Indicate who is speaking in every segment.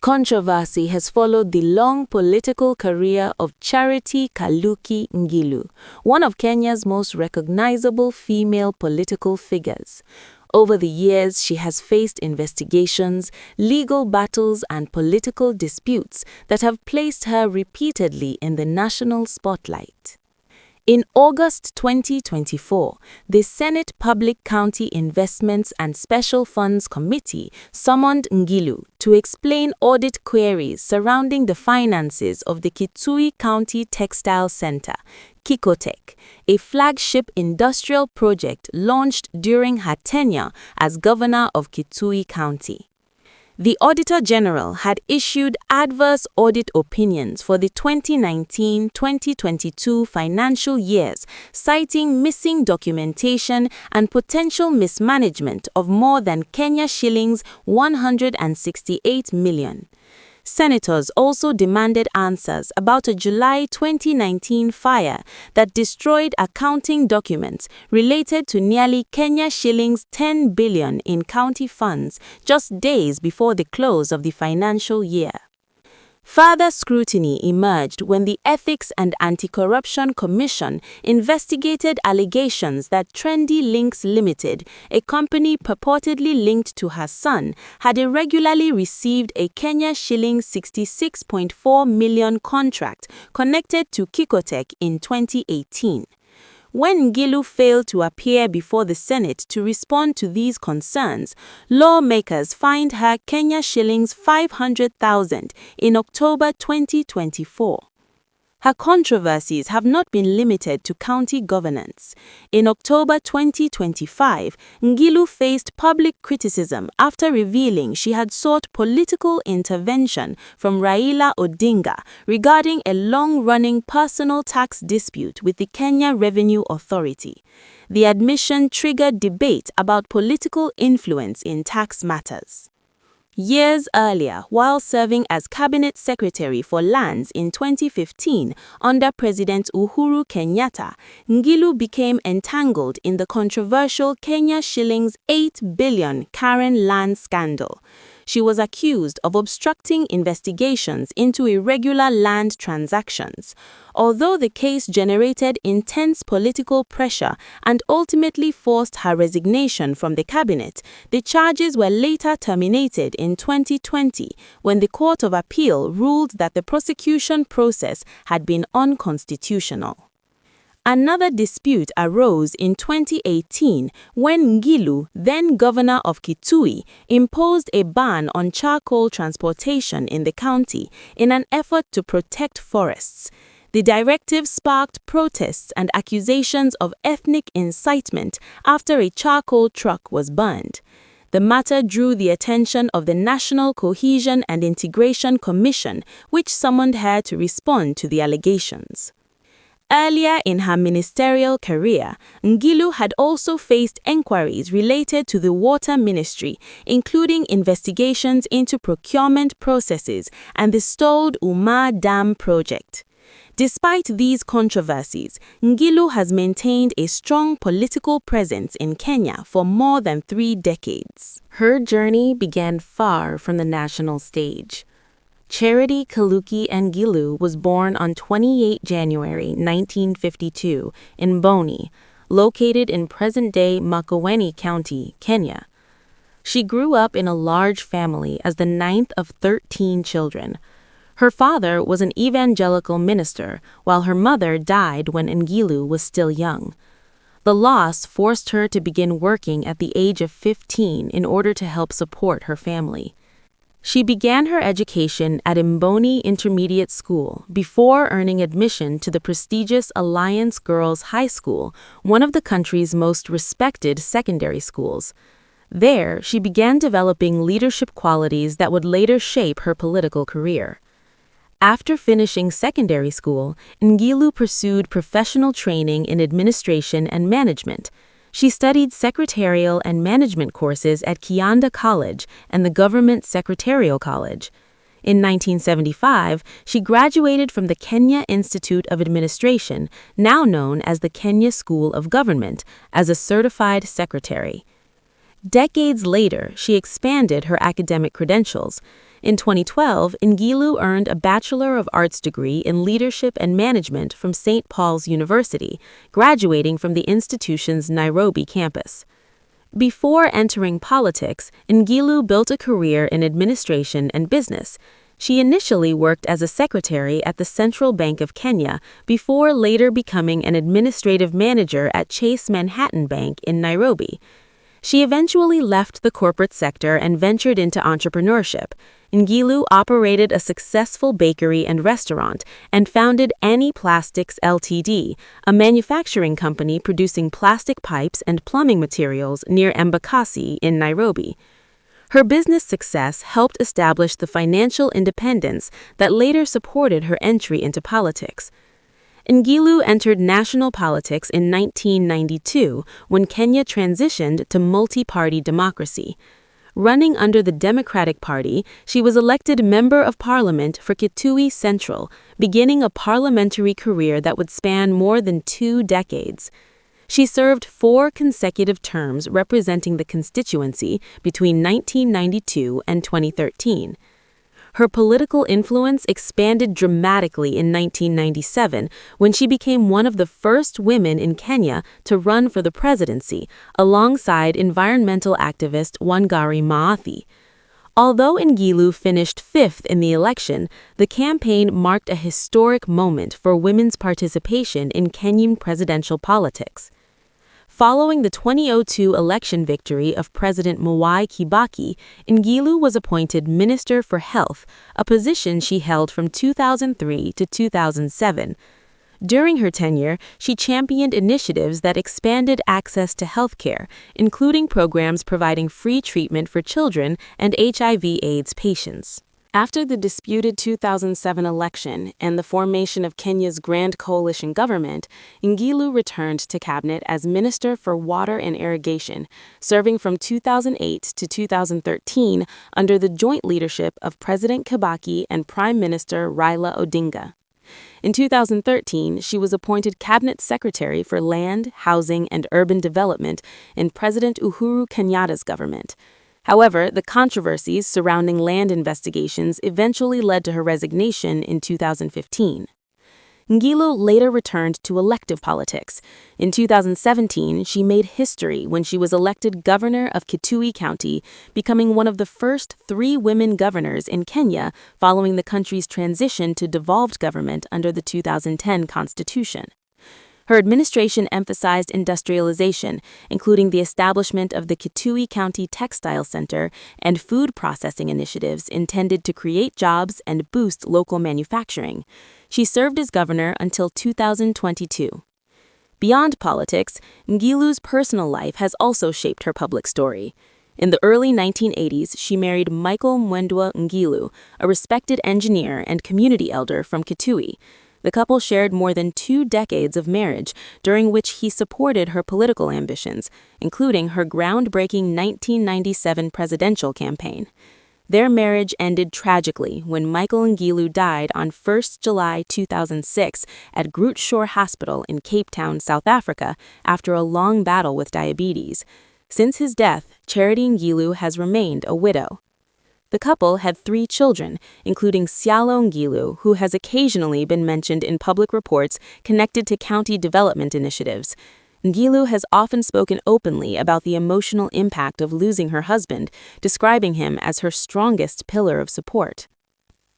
Speaker 1: Controversy has followed the long political career of Charity Kaluki Ngilu, one of Kenya's most recognizable female political figures. Over the years, she has faced investigations, legal battles, and political disputes that have placed her repeatedly in the national spotlight. In August 2024, the Senate Public County Investments and Special Funds Committee summoned Ngilu to explain audit queries surrounding the finances of the Kitui County Textile Center, Kikotech, a flagship industrial project launched during her tenure as governor of Kitui County. The Auditor General had issued adverse audit opinions for the 2019-2022 financial years, citing missing documentation and potential mismanagement of more than Kenya shillings 168 million. Senators also demanded answers about a July 2019 fire that destroyed accounting documents related to nearly Kenya shillings 10 billion in county funds just days before the close of the financial year. Further scrutiny emerged when the Ethics and Anti-Corruption Commission investigated allegations that Trendy Links Limited, a company purportedly linked to her son, had irregularly received a Kenya shilling 66.4 million contract connected to Kikotech in 2018. When Ngilu failed to appear before the Senate to respond to these concerns, lawmakers fined her Kenya shillings 500,000 in October 2024. Her controversies have not been limited to county governance. In October 2025, Ngilu faced public criticism after revealing she had sought political intervention from Raila Odinga regarding a long-running personal tax dispute with the Kenya Revenue Authority. The admission triggered debate about political influence in tax matters. Years earlier, while serving as Cabinet Secretary for Lands in 2015 under President Uhuru Kenyatta, Ngilu became entangled in the controversial Kenya shillings 8 billion Karen land scandal. She was accused of obstructing investigations into irregular land transactions. Although the case generated intense political pressure and ultimately forced her resignation from the cabinet, the charges were later terminated in 2020 when the Court of Appeal ruled that the prosecution process had been unconstitutional. Another dispute arose in 2018 when Ngilu, then governor of Kitui, imposed a ban on charcoal transportation in the county in an effort to protect forests. The directive sparked protests and accusations of ethnic incitement after a charcoal truck was burned. The matter drew the attention of the National Cohesion and Integration Commission, which summoned her to respond to the allegations. Earlier in her ministerial career, Ngilu had also faced enquiries related to the Water Ministry, including investigations into procurement processes and the stalled Umar Dam project. Despite these controversies, Ngilu has maintained a strong political presence in Kenya for more than 3 decades. Her journey began far from the national stage. Charity Kaluki Ngilu was born on 28 January 1952 in Boni, located in present-day Makueni County, Kenya. She grew up in a large family as the 9th of 13 children. Her father was an evangelical minister, while her mother died when Ngilu was still young. The loss forced her to begin working at the age of 15 in order to help support her family. She began her education at Mboni Intermediate School before earning admission to the prestigious Alliance Girls High School, one of the country's most respected secondary schools. There, she began developing leadership qualities that would later shape her political career. After finishing secondary school, Ngilu pursued professional training in administration and management. She studied secretarial and management courses at Kianda College and the Government Secretarial College. In 1975, she graduated from the Kenya Institute of Administration, now known as the Kenya School of Government, as a certified secretary. Decades later, she expanded her academic credentials. In 2012, Ngilu earned a Bachelor of Arts degree in Leadership and Management from St. Paul's University, graduating from the institution's Nairobi campus. Before entering politics, Ngilu built a career in administration and business. She initially worked as a secretary at the Central Bank of Kenya before later becoming an administrative manager at Chase Manhattan Bank in Nairobi. She eventually left the corporate sector and ventured into entrepreneurship. Ngilu operated a successful bakery and restaurant and founded Annie Plastics Ltd., a manufacturing company producing plastic pipes and plumbing materials near Embakasi in Nairobi. Her business success helped establish the financial independence that later supported her entry into politics. Ngilu entered national politics in 1992 when Kenya transitioned to multi-party democracy. Running under the Democratic Party, she was elected Member of Parliament for Kitui Central, beginning a parliamentary career that would span more than 2 decades. She served 4 consecutive terms representing the constituency between 1992 and 2013. Her political influence expanded dramatically in 1997 when she became one of the first women in Kenya to run for the presidency, alongside environmental activist Wangari Maathai. Although Ngilu finished 5th in the election, the campaign marked a historic moment for women's participation in Kenyan presidential politics. Following the 2002 election victory of President Mwai Kibaki, Ngilu was appointed Minister for Health, a position she held from 2003 to 2007. During her tenure, she championed initiatives that expanded access to healthcare, including programs providing free treatment for children and HIV/AIDS patients. After the disputed 2007 election and the formation of Kenya's Grand Coalition government, Ngilu returned to cabinet as Minister for Water and Irrigation, serving from 2008 to 2013 under the joint leadership of President Kibaki and Prime Minister Raila Odinga. In 2013, she was appointed Cabinet Secretary for Land, Housing, and Urban Development in President Uhuru Kenyatta's government. However, the controversies surrounding land investigations eventually led to her resignation in 2015. Ngilu later returned to elective politics. In 2017, she made history when she was elected governor of Kitui County, becoming one of the first 3 women governors in Kenya following the country's transition to devolved government under the 2010 constitution. Her administration emphasized industrialization, including the establishment of the Kitui County Textile Center and food processing initiatives intended to create jobs and boost local manufacturing. She served as governor until 2022. Beyond politics, Ngilu's personal life has also shaped her public story. In the early 1980s, she married Michael Mwendwa Ngilu, a respected engineer and community elder from Kitui. The couple shared more than 2 decades of marriage, during which he supported her political ambitions, including her groundbreaking 1997 presidential campaign. Their marriage ended tragically when Michael Ngilu died on 1 July 2006 at Groote Schuur Hospital in Cape Town, South Africa, after a long battle with diabetes. Since his death, Charity Ngilu has remained a widow. The couple had 3 children, including Sialo Ngilu, who has occasionally been mentioned in public reports connected to county development initiatives. Ngilu has often spoken openly about the emotional impact of losing her husband, describing him as her strongest pillar of support.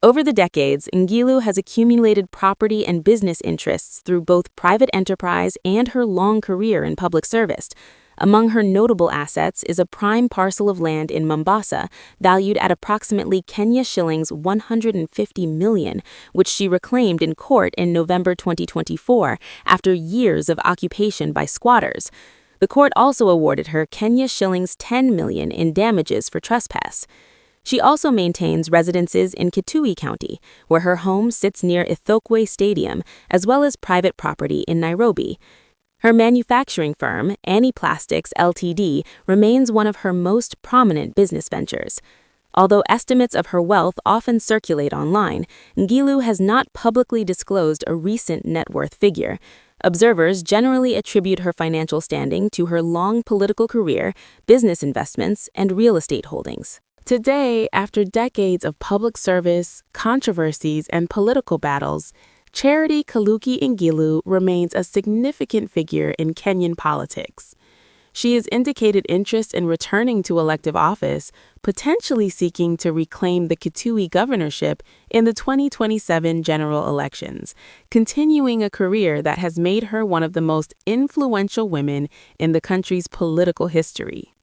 Speaker 1: Over the decades, Ngilu has accumulated property and business interests through both private enterprise and her long career in public service. Among her notable assets is a prime parcel of land in Mombasa, valued at approximately Kenya shillings 150 million, which she reclaimed in court in November 2024 after years of occupation by squatters. The court also awarded her Kenya shillings 10 million in damages for trespass. She also maintains residences in Kitui County, where her home sits near Ithokwe Stadium, as well as private property in Nairobi. Her manufacturing firm, Annie Plastics Ltd., remains one of her most prominent business ventures. Although estimates of her wealth often circulate online, Ngilu has not publicly disclosed a recent net worth figure. Observers generally attribute her financial standing to her long political career, business investments, and real estate holdings. Today, after decades of public service, controversies, and political battles, Charity Kaluki Ngilu remains a significant figure in Kenyan politics. She has indicated interest in returning to elective office, potentially seeking to reclaim the Kitui governorship in the 2027 general elections, continuing a career that has made her one of the most influential women in the country's political history.